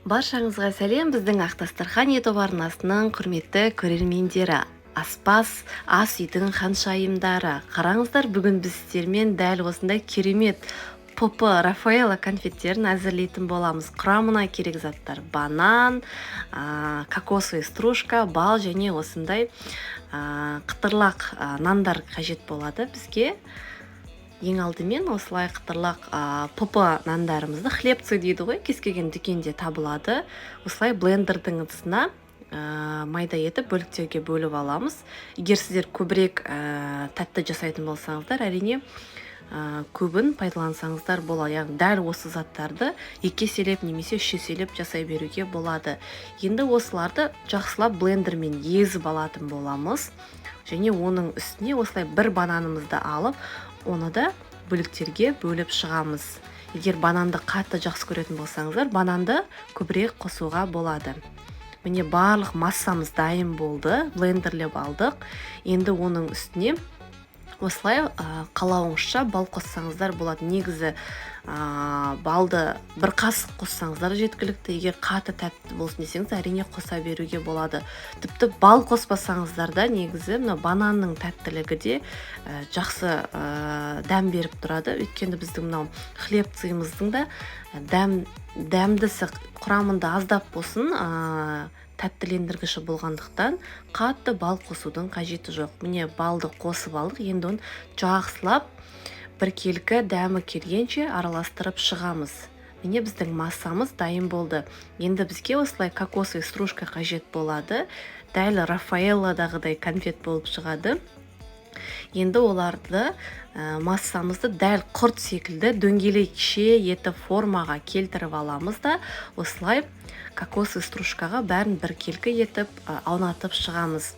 Баршаңызға сәлем, біздің Ақ Дастархан YouTube арнасының құрметті көрермендері. Аспаз, ас үйдің ханшайымдары. Қараңыздар, бүгін біз сіздермен дәл осындай керемет Попы Рафаэлло конфеттерін әзірлейтін боламыз. Құрамына керек заттар: банан, кокосовый стружка, бал және осындай қытырлақ нандар қажет болады бізге. Ең алдымен осылай қытырлақ попы нандарымызды, хлебцы дейді ғой, кез келген дүкенде табылады. Осылай блендердің ыдысына майда етіп бөліктерге бөліп аламыз. Егер сіздер көбірек тәтті жасайтын болсаңыздар, әрине көбін пайдалансаңыздар болады. Яғни дәл осы заттарды 2 еселеп немесе 3 еселеп жасай беруге болады. Енді осыларды жақсылап блендермен езіп алатын боламыз. Және оның үстіне осылай бір бананымызды алып, оны да бөліктерге бөліп шығамыз. Егер бананды қатты жақсы көретін болсаңыздар, бананды көбірек қосуға болады. Міне барлық массамыз дайын болды, блендерлеп алдық. Енді оның үстіне осылай қалауыңызша бал қоссаңыздар болады. Негізі балды бір қасық қоссаңыздар жеткілікті. Егер қатты тәтті болсын десеңіз, әрине қоса беруге болады. Тіпті бал қоспасаңыздар да негізі бананның тәттілігі де жақсы дәм беріп тұрады. Өйткені біздің мынау хлебцымыздың да дәмдісі құрамында аздап болсын тәттілендіргіші болғандықтан қатты бал қосудың қажеті жоқ. Міне балды қосып алдық, енді оны жақсылап біркелкі дәмі келгенше араластырып шығамыз. Міне біздің массамыз дайын болды. Енді бізге осылай кокосовый стружка қажет болады. Дәл Рафаэллодағыдай конфет болып шығады. Енді оларды массамызды дәл құрт секілді дөңгелекше етіп формаға келтіріп аламыз да, осылай кокосовый стружкаға бәрін біркелкі етіп аунатып шығамыз.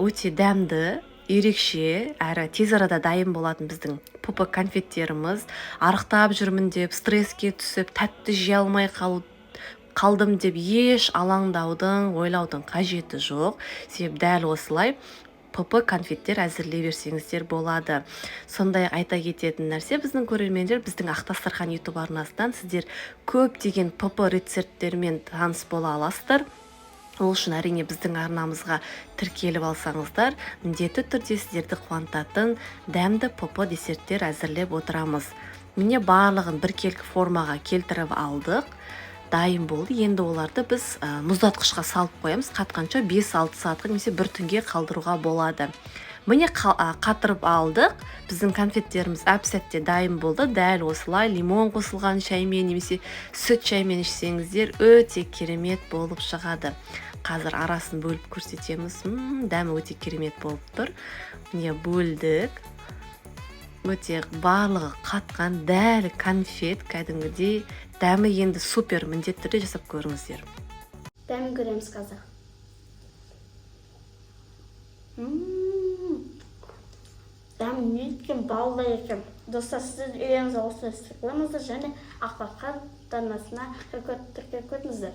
Өте дәмді, ерекше, әрі тез арада дайын болатын біздің попы конфеттеріміз. Арықтап жүрмін деп, стресске түсіп, тәтті жей алмай қалдым деп еш алаңдаудың, ойлаудың қажеті жоқ. Себебі дәл осылай попы конфеттер әзірлей берсеңіздер болады. Сондай айта кететін нәрсе, біздің көрермендер, біздің Ақ Дастархан YouTube арнасынан сіздер көптеген попы рецепттермен таныс бола аласыздар. Ол үшін әрине біздің арнамызға тіркеліп алсаңыздар, міндетті түрде сіздерді қуантатын дәмді попы десерттер әзірлеп отырамыз. Міне барлығын біркелкі формаға келтіріп алдық. Дайын болды. Енді оларды біз мұздатқышқа салып қоямыз. Қатқанша 5-6 сағатқа немесе бір түнге қалдыруға болады. Міне қатырып алдық. Біздің конфеттеріміз әп-сәтте дайын болды. Дәл осылай лимон қосылған шаймен немесе сүт шаймен ішсеңіздер өте керемет болып шығады. Қазір арасын бөліп көрсетеміз. Дәмі өте керемет болып тұр. Міне бөлдік. Өте барлығы қатқан дәл конфет кәдімгідей. Дәмі енді супер, міндетті түрде жасап көріңіздер. Дәмін көреміз қазір. Дәмі неткен балдай екен. Достар, сіздер үйіңізде осы істер қойыңыздар және Ақ Дастархан арнасына тіркеліп қойыңыздар.